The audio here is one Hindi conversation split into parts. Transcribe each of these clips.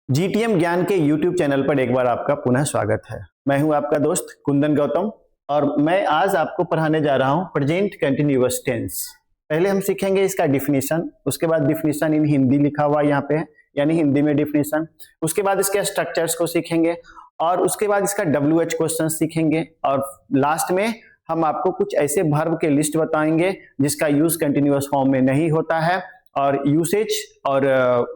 जीटीएम ज्ञान के यूट्यूब चैनल पर एक बार आपका पुनः स्वागत है। मैं हूं आपका दोस्त कुंदन गौतम और मैं आज आपको पढ़ाने जा रहा हूं प्रेजेंट कंटिन्यूअस टेंस। पहले हम सीखेंगे इसका डिफिनीशन, उसके बाद डिफिनीशन इन हिंदी लिखा हुआ यहाँ पे है, यानी हिंदी में डिफिनीशन। उसके बाद इसके स्ट्रक्चर्स को सीखेंगे और उसके बाद इसका WH क्वेश्चन सीखेंगे और लास्ट में हम आपको कुछ ऐसे वर्ब के लिस्ट बताएंगे जिसका यूज कंटिन्यूअस फॉर्म में नहीं होता है और यूसेज और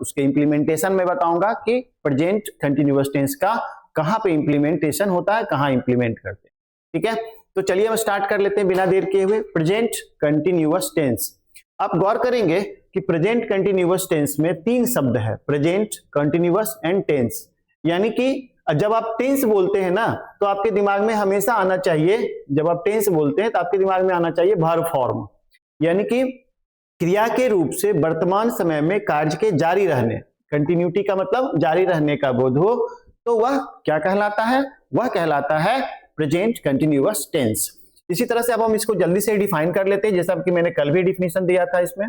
उसके इंप्लीमेंटेशन में बताऊंगा कि प्रेजेंट कंटिन्यूअस टेंस का कहां पे इंप्लीमेंटेशन होता है, कहां इंप्लीमेंट करते हैं। ठीक है, तो चलिए हम स्टार्ट कर लेते हैं बिना देर किए हुए। प्रेजेंट कंटिन्यूअस टेंस, आप गौर करेंगे कि प्रेजेंट कंटिन्यूअस टेंस में तीन शब्द है, प्रेजेंट, कंटिन्यूअस एंड टेंस। यानी कि जब आप टेंस बोलते हैं ना तो आपके दिमाग में हमेशा आना चाहिए, जब आप टेंस बोलते हैं तो आपके दिमाग में आना चाहिए वर्ब फॉर्म, यानी कि क्रिया के रूप से वर्तमान समय में कार्य के जारी रहने, कंटिन्यूटी का मतलब जारी रहने का बोध हो, तो वह क्या कहलाता है? वह कहलाता है प्रेजेंट कंटिन्यूअस टेंस। इसी तरह से अब हम इसको जल्दी से डिफाइन कर लेते हैं, जैसा कि मैंने कल भी डिफिनेशन दिया था इसमें।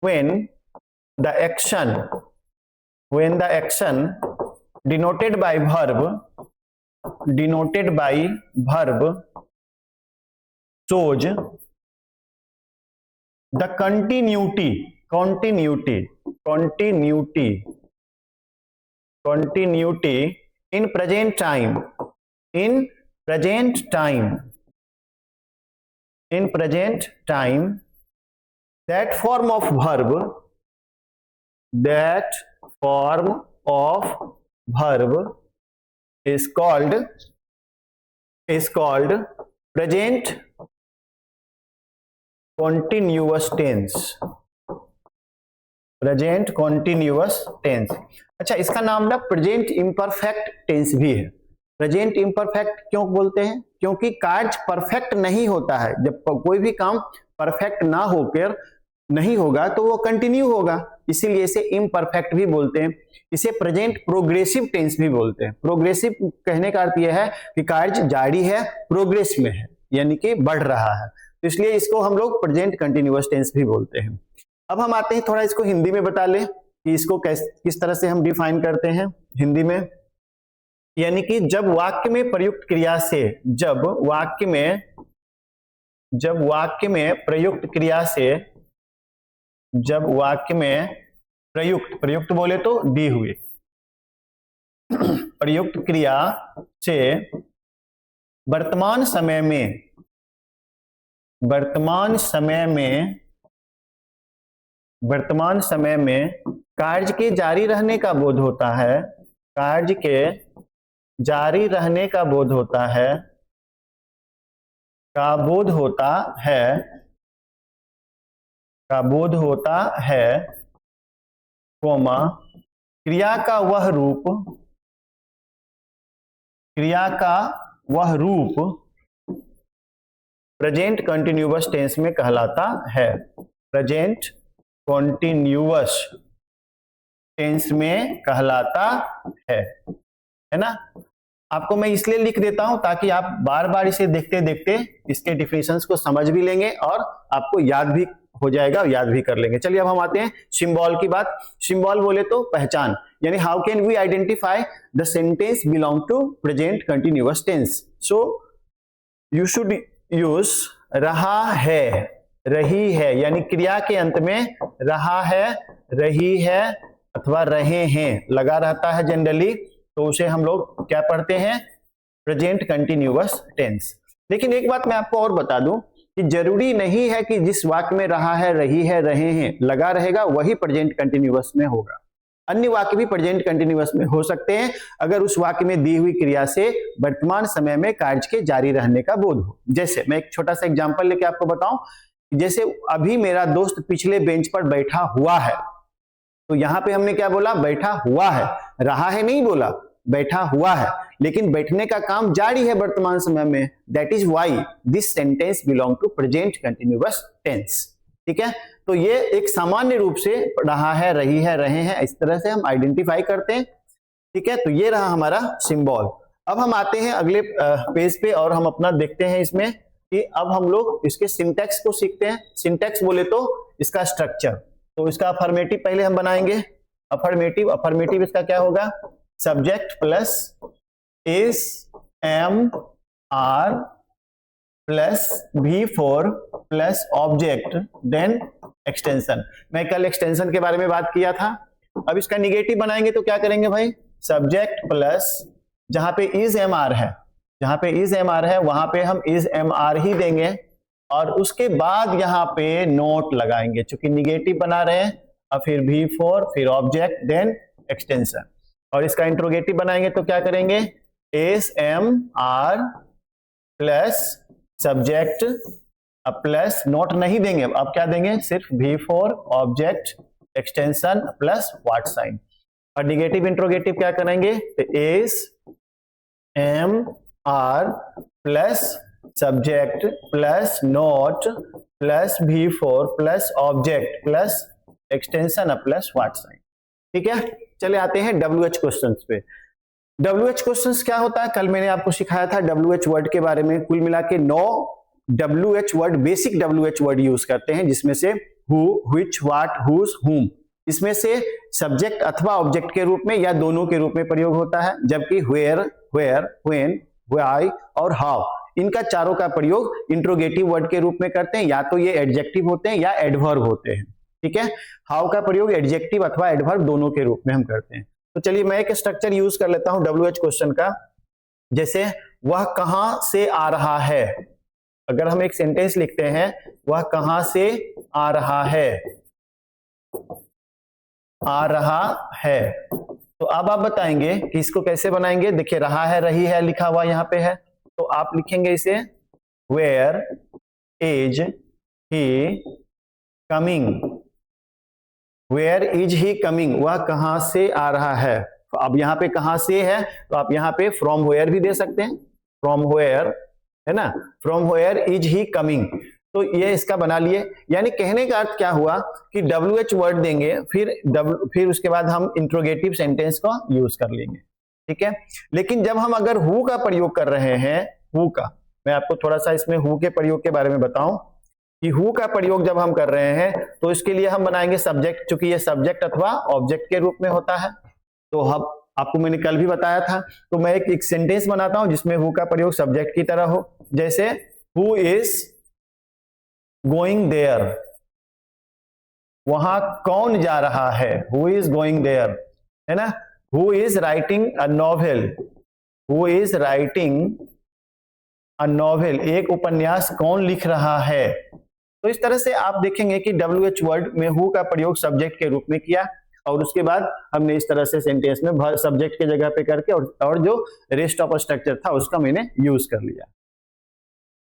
when the action denoted by verb shows the continuity in present time, that form of verb is called present continuous tense। Present continuous tense. अच्छा, इसका नाम ना प्रेजेंट इम्परफेक्ट टेंस भी है। प्रेजेंट इम्परफेक्ट क्यों बोलते हैं? क्योंकि कार्य परफेक्ट नहीं होता है। जब कोई भी काम परफेक्ट ना होकर नहीं होगा तो वो कंटिन्यू होगा, इसीलिए इसे इम्परफेक्ट भी बोलते हैं। इसे प्रेजेंट प्रोग्रेसिव टेंस भी बोलते हैं। प्रोग्रेसिव कहने का अर्थ यह है कि कार्य जारी है, प्रोग्रेस में है, यानी कि बढ़ रहा है, तो इसलिए इसको हम लोग प्रेजेंट कंटिन्यूअस टेंस भी बोलते हैं। अब हम आते हैं, थोड़ा इसको हिंदी में बता लें कि इसको किस तरह से हम डिफाइन करते हैं हिंदी में। यानी कि जब वाक्य में प्रयुक्त क्रिया से, जब वाक्य में प्रयुक्त क्रिया से, जब वाक्य में प्रयुक्त बोले तो दी हुई प्रयुक्त क्रिया से वर्तमान समय में कार्य के जारी रहने का बोध होता है, कार्य के जारी रहने का बोध होता है, कोमा क्रिया का वह रूप प्रेजेंट कंटिन्यूअस टेंस में कहलाता है। प्रेजेंट कंटिन्यूअस टेंस में कहलाता है ना। आपको मैं इसलिए लिख देता हूं ताकि आप बार बार इसे देखते देखते इसके डिफिनेशंस को समझ भी लेंगे और आपको याद भी हो जाएगा, याद भी कर लेंगे। चलिए अब हम आते हैं सिंबल की बात। सिंबल बोले तो पहचान, यानी how can we identify the sentence belong to present continuous tense. So you should use रहा है, रही है, यानी क्रिया के अंत में रहा है, रही है अथवा रहे हैं लगा रहता है जनरली, तो उसे हम लोग क्या पढ़ते हैं? Present continuous tense. लेकिन एक बात मैं आपको और बता दूं कि जरूरी नहीं है कि जिस वाक्य में रहा है, रही है, रहे हैं लगा रहेगा वही प्रेजेंट कंटिन्यूअस में होगा। अन्य वाक्य भी प्रेजेंट कंटिन्यूअस में हो सकते हैं अगर उस वाक्य में दी हुई क्रिया से वर्तमान समय में कार्य के जारी रहने का बोध हो। जैसे मैं एक छोटा सा एग्जांपल लेके आपको बताऊं, जैसे अभी मेरा दोस्त पिछले बेंच पर बैठा हुआ है, तो यहां पे हमने क्या बोला? बैठा हुआ है, रहा है नहीं बोला, बैठा हुआ है, लेकिन बैठने का काम जारी है वर्तमान समय में। That is why this sentence belong to present continuous tense. ठीक है, तो ये एक सामान्य रूप से रहा है, रही है, रहे हैं, इस तरह से हम आइडेंटिफाई करते हैं। ठीक है, तो ये रहा हमारा सिंबल। अब हम आते हैं अगले पेज पे और हम अपना देखते हैं इसमें कि अब हम लोग इसके सिंटैक्स को सीखते हैं। सिंटैक्स बोले तो इसका स्ट्रक्चर, तो इसका अफर्मेटिव पहले हम बनाएंगे। अफर्मेटिव, अफर्मेटिव इसका क्या होगा, subject plus is am are plus V4 plus object then extension. मैं कल एक्सटेंशन के बारे में बात किया था। अब इसका निगेटिव बनाएंगे तो क्या करेंगे भाई, सब्जेक्ट प्लस जहां पे इज एम आर है, जहां पे इज एम आर है वहां पे हम इज एम आर ही देंगे और उसके बाद यहाँ पे नोट लगाएंगे, चूंकि निगेटिव बना रहे हैं। और फिर V4 फिर ऑब्जेक्ट देन एक्सटेंशन। और इसका इंट्रोगेटिव बनाएंगे तो क्या करेंगे, is am are plus subject plus not नहीं देंगे, अब क्या देंगे, सिर्फ V4 object extension plus what sign. और निगेटिव इंट्रोगेटिव क्या करेंगे, is am are plus subject plus not plus V4 plus object plus extension plus what sign. ठीक है, चले आते हैं WH क्वेश्चंस पे। WH क्वेश्चंस क्या होता है, कल मैंने आपको सिखाया था WH वर्ड के बारे में। कुल मिला के 9 WH word, basic WH word use करते हैं, जिसमें से हु, व्हिच, व्हाट, हुज, हुम, इसमें से सब्जेक्ट अथवा ऑब्जेक्ट के रूप में या दोनों के रूप में प्रयोग होता है। जबकि वेयर, व्हेन, व्हाई और हाउ, इनका चारों का प्रयोग इंट्रोगेटिव वर्ड के रूप में करते हैं। या तो ये एडजेक्टिव होते हैं या एडवर्ब होते हैं। ठीक है, हाउ का प्रयोग एडजेक्टिव अथवा एडवर्ब दोनों के रूप में हम करते हैं। तो चलिए मैं एक स्ट्रक्चर यूज कर लेता हूं WH क्वेश्चन का। जैसे वह कहां से आ रहा है, अगर हम एक सेंटेंस लिखते हैं, वह कहां से आ रहा है, आ रहा है, तो अब आप बताएंगे कि इसको कैसे बनाएंगे। देखिए रहा है, रही है लिखा हुआ यहां पे है, तो आप लिखेंगे इसे where is he coming, where is he coming, वह कहां से आ रहा है। तो अब यहाँ पे कहां से है, तो आप यहाँ पे फ्रॉम वेयर भी दे सकते हैं, फ्रॉम वेयर, है ना, from where is he coming. तो ये इसका बना लिए। यानी कहने का अर्थ क्या हुआ कि WH वर्ड देंगे, फिर उसके बाद हम इंट्रोगेटिव सेंटेंस को यूज कर लेंगे। ठीक है, लेकिन जब हम अगर हु का प्रयोग कर रहे हैं, हु का, मैं आपको थोड़ा सा इसमें हु के प्रयोग के बारे में बताऊं कि हु का प्रयोग जब हम कर रहे हैं तो इसके लिए हम बनाएंगे सब्जेक्ट, चूंकि ये सब्जेक्ट अथवा ऑब्जेक्ट के रूप में होता है। तो हम आपको मैंने कल भी बताया था, तो मैं एक सेंटेंस बनाता हूं जिसमें हु का प्रयोग सब्जेक्ट की तरह हो। जैसे हु इज गोइंग देयर, वहां कौन जा रहा है, हु इज गोइंग देयर, है ना। Who is writing a novel, who is writing a novel, एक उपन्यास कौन लिख रहा है। तो इस तरह से आप देखेंगे कि WH वर्ड में हु का प्रयोग सब्जेक्ट के रूप में किया और उसके बाद हमने इस तरह से सेंटेंस में सब्जेक्ट के जगह पे करके और जो रेस्ट ऑफ स्ट्रक्चर था उसका मैंने यूज कर लिया।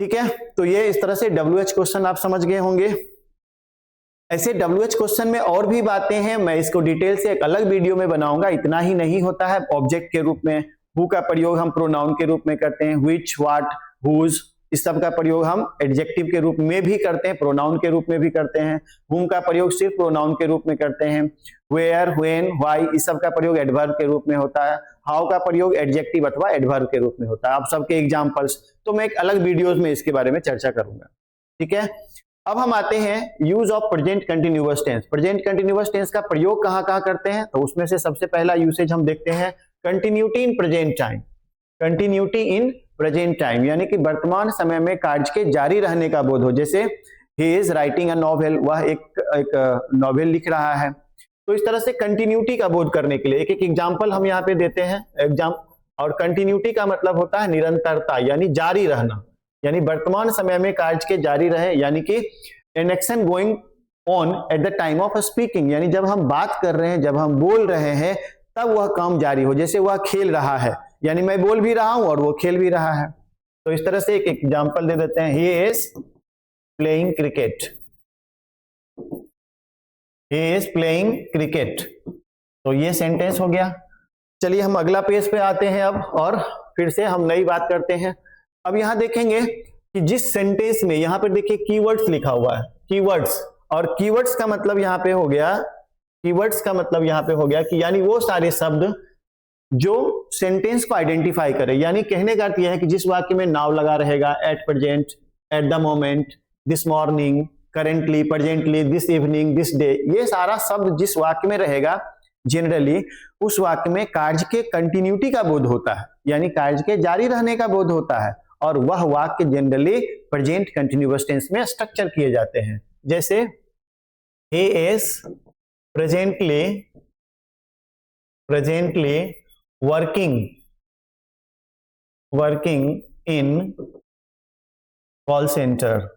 ठीक है, तो ये इस तरह से WH क्वेश्चन आप समझ गए होंगे। ऐसे WH क्वेश्चन में और भी बातें हैं, मैं इसको डिटेल से एक अलग वीडियो में बनाऊंगा। इतना ही नहीं होता है, ऑब्जेक्ट के रूप में हु का प्रयोग हम प्रोनाउन के रूप में करते हैं, व्हिच, व्हाट, हुज, इस सब का प्रयोग हम एडजेक्टिव के रूप में भी करते हैं, प्रोनाउन के रूप में भी करते हैं। हुम का प्रयोग सिर्फ प्रोनाउन के रूप में करते हैं। वेयर, व्हेन, व्हाई, इस सब का प्रयोग एडवर्ब के रूप में होता है। हाउ का प्रयोग एडजेक्टिव अथवा एडवर्ब के रूप में होता है। आप सबके एग्जांपल्स तो मैं एक अलग वीडियोस में इसके बारे में चर्चा करूंगा। ठीक है, अब हम आते हैं use of present continuous tense. Present continuous tense का प्रयोग कहां कहां करते हैं, तो उसमें से सबसे पहला यूसेज हम देखते हैं continuity in present time. Continuity in present time यानी कि वर्तमान समय में कार्य के जारी रहने का बोध हो। जैसे he is writing a novel, वह एक नॉवेल लिख रहा है। तो इस तरह से कंटिन्यूटी का बोध करने के लिए एक एक एग्जांपल हम यहाँ पे देते हैं और कंटिन्यूटी का मतलब होता है निरंतरता, यानी जारी रहना, यानी वर्तमान समय में कार्य के जारी रहे, यानी कि an action going on at the time of speaking, यानी जब हम बात कर रहे हैं, जब हम बोल रहे हैं तब वह काम जारी हो। जैसे वह खेल रहा है, यानी मैं बोल भी रहा हूं और वो खेल भी रहा है। तो इस तरह से एक एग्जांपल दे देते हैं, he is playing cricket, he is playing cricket. तो ये सेंटेंस हो गया। चलिए हम अगला पेज पे आते हैं अब और फिर से हम नई बात करते हैं। अब यहां देखेंगे कि जिस सेंटेंस में, यहां पर देखिए कीवर्ड्स लिखा हुआ है, कीवर्ड्स, और कीवर्ड्स का मतलब यहां पे हो गया, कीवर्ड्स का मतलब यहां पे हो गया कि यानी वो सारे शब्द जो सेंटेंस को आइडेंटिफाई करे। यानी कहने का अर्थ यह है कि जिस वाक्य में नाउ लगा रहेगा, at present, at the moment, this morning, currently, presently, this evening, this day, ये सारा शब्द जिस वाक्य में रहेगा जनरली उस वाक्य में कार्य के कंटिन्यूटी का बोध होता है, यानी कार्य के जारी रहने का बोध होता है, और वह वाक्य जनरली प्रेजेंट कंटिन्यूअस टेंस में स्ट्रक्चर किए जाते हैं। जैसे he is presently working in call centre.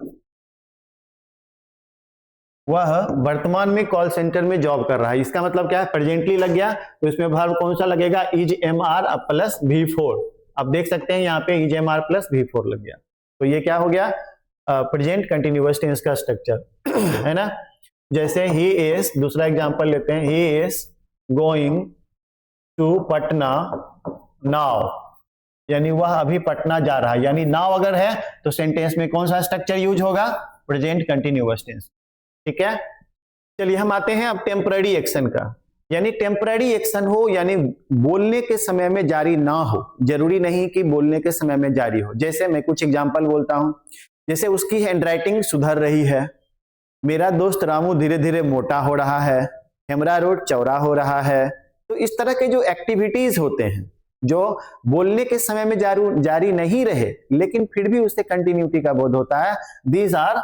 वह वर्तमान में कॉल सेंटर में जॉब कर रहा है। इसका मतलब क्या है, प्रेजेंटली लग गया तो इसमें वर्ब कौन सा लगेगा, is am are plus V4। आप देख सकते हैं यहाँ पे is am are plus V4 लग गया, तो ये क्या हो गया, प्रेजेंट कंटिन्यूअस टेंस का स्ट्रक्चर है ना। जैसे ही इज, दूसरा एग्जांपल लेते हैं, he is going to Patna now, यानी वह अभी पटना जा रहा है, यानी नाउ अगर है तो सेंटेंस में कौन सा स्ट्रक्चर यूज होगा, प्रेजेंट कंटिन्यूअस टेंस। ठीक है, चलिए हम आते हैं अब टेम्पररी एक्शन का। यानी टेम्पररी एक्शन हो, यानी बोलने के समय में जारी ना हो, जरूरी नहीं कि बोलने के समय में जारी हो। जैसे मैं कुछ एग्जांपल बोलता हूं, जैसे उसकी हैंडराइटिंग सुधर रही है, मेरा दोस्त रामू धीरे धीरे मोटा हो रहा है, हेमरा रोड चौड़ा हो रहा है। तो इस तरह के जो एक्टिविटीज होते हैं जो बोलने के समय में जारी नहीं रहे लेकिन फिर भी उससे कंटिन्यूटी का बोध होता है, these are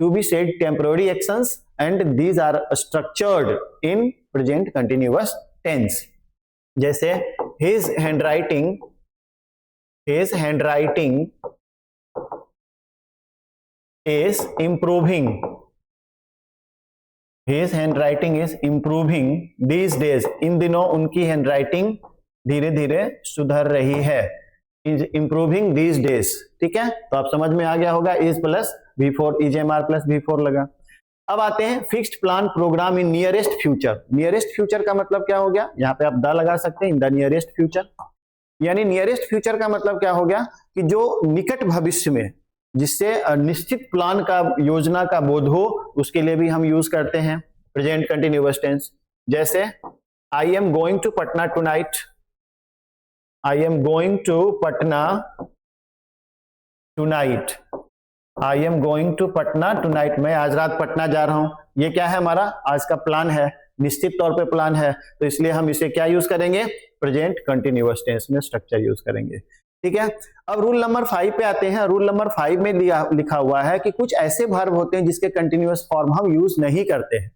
to be said temporary actions and these are structured in present continuous tense। जैसे his handwriting is improving, his handwriting is improving these days। इन दिनों उनकी हैंडराइटिंग धीरे धीरे सुधर रही है, is improving these days। ठीक है, तो आप समझ में आ गया होगा, is plus V4, is am are plus V4 लगा। अब आते हैं fixed plan program in nearest future. Nearest future का मतलब क्या हो गया, यहाँ पे आप द लगा सकते हैं, इन द नियरेस्ट फ्यूचर। यानी नियरेस्ट फ्यूचर का मतलब क्या हो गया कि जो निकट भविष्य में, जिससे निश्चित प्लान का, योजना का बोध हो, उसके लिए भी हम यूज करते हैं प्रेजेंट कंटिन्यूअस टेंस। जैसे I am going to Patna tonight, I am going to Patna tonight, I am going to Patna tonight, मैं आज रात पटना जा रहा हूं। ये क्या है, हमारा आज का प्लान है, निश्चित तौर पे प्लान है, तो इसलिए हम इसे क्या यूज करेंगे, प्रेजेंट कंटिन्यूअस टेंस में स्ट्रक्चर यूज करेंगे। ठीक है, अब रूल नंबर 5 पे आते हैं। रूल नंबर 5 में लिखा हुआ है कि कुछ ऐसे वर्ब होते हैं जिसके कंटिन्यूअस फॉर्म हम यूज नहीं करते हैं,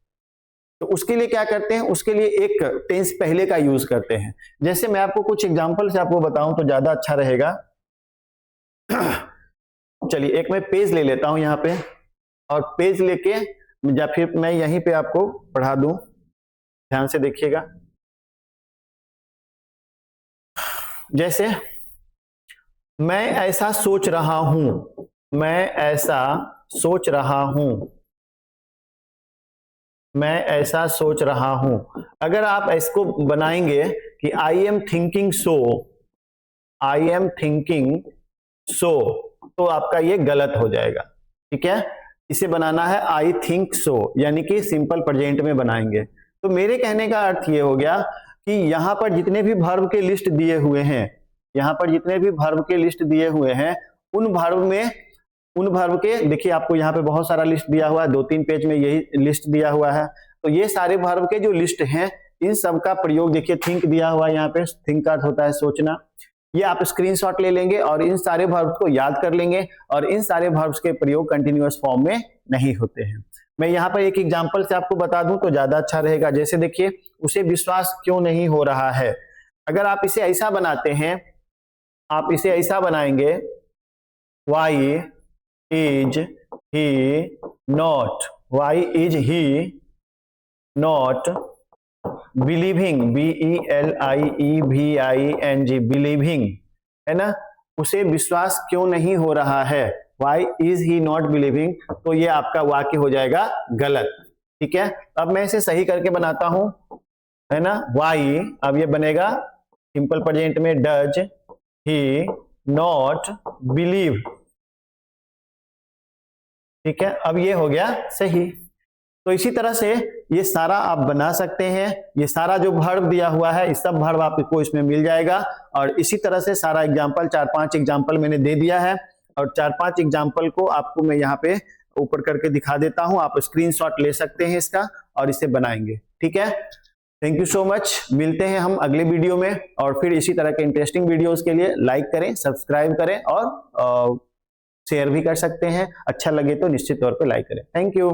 तो उसके लिए क्या करते हैं, उसके लिए एक टेंस पहले का यूज करते हैं। जैसे मैं आपको कुछ एग्जांपल से आपको बताऊं तो ज्यादा अच्छा रहेगा। चलिए एक मैं पेज ले लेता हूं यहाँ पे, और पेज लेके या फिर मैं यहीं पे आपको पढ़ा दूं, ध्यान से देखिएगा। जैसे मैं ऐसा सोच रहा हूं, मैं ऐसा सोच रहा हूं, मैं ऐसा सोच रहा हूं। अगर आप इसको बनाएंगे कि I am thinking so, I am thinking so, तो आपका ये गलत हो जाएगा। ठीक है, इसे बनाना है आई थिंक सो, यानी कि सिंपल प्रेजेंट में बनाएंगे। तो मेरे कहने का अर्थ ये हो गया कि यहां पर जितने भी वर्ब के लिस्ट दिए हुए हैं, यहां पर जितने भी वर्ब के लिस्ट दिए हुए हैं, उन वर्ब के देखिए, आपको यहाँ पे बहुत सारा लिस्ट दिया हुआ है, 2-3 पेज में यही लिस्ट दिया हुआ है। तो ये सारे वर्ब के जो लिस्ट हैं, इन सब का प्रयोग देखिए, थिंक दिया हुआ है यहाँ पे, थिंक का अर्थ होता है सोचना। ये आप स्क्रीनशॉट ले लेंगे और इन सारे वर्ब्स को याद कर लेंगे, और इन सारे वर्ब्स के प्रयोग कंटिन्यूअस फॉर्म में नहीं होते हैं। मैं यहाँ पर एक एग्जांपल से आपको बता दूं तो ज्यादा अच्छा रहेगा। जैसे देखिए, उसे विश्वास क्यों नहीं हो रहा है। अगर आप इसे ऐसा बनाते हैं, आप इसे ऐसा बनाएंगे, why is he not, why is he not believing, BELIEVING, believing, है ना, उसे विश्वास क्यों नहीं हो रहा है, why is he not believing, तो ये आपका वाक्य हो जाएगा गलत। ठीक है, अब मैं इसे सही करके बनाता हूं, है ना, वाई, अब ये बनेगा सिंपल प्रेजेंट में, डज ही नॉट बिलीव। ठीक है, अब ये हो गया सही। तो इसी तरह से ये सारा आप बना सकते हैं। ये सारा जो वर्ब दिया हुआ है, इस सब वर्ब आपको इसमें मिल जाएगा। और इसी तरह से सारा एग्जांपल, 4-5 एग्जांपल मैंने दे दिया है, और 4-5 एग्जांपल को आपको मैं यहाँ पे ऊपर करके दिखा देता हूं। आप स्क्रीनशॉट ले सकते हैं इसका और इसे बनाएंगे। ठीक है, थैंक यू सो मच। मिलते हैं हम अगले वीडियो में, और फिर इसी तरह के इंटरेस्टिंग वीडियोस के लिए लाइक करें, सब्सक्राइब करें और शेयर भी कर सकते हैं। अच्छा लगे तो निश्चित तौर पे लाइक करें। Thank you.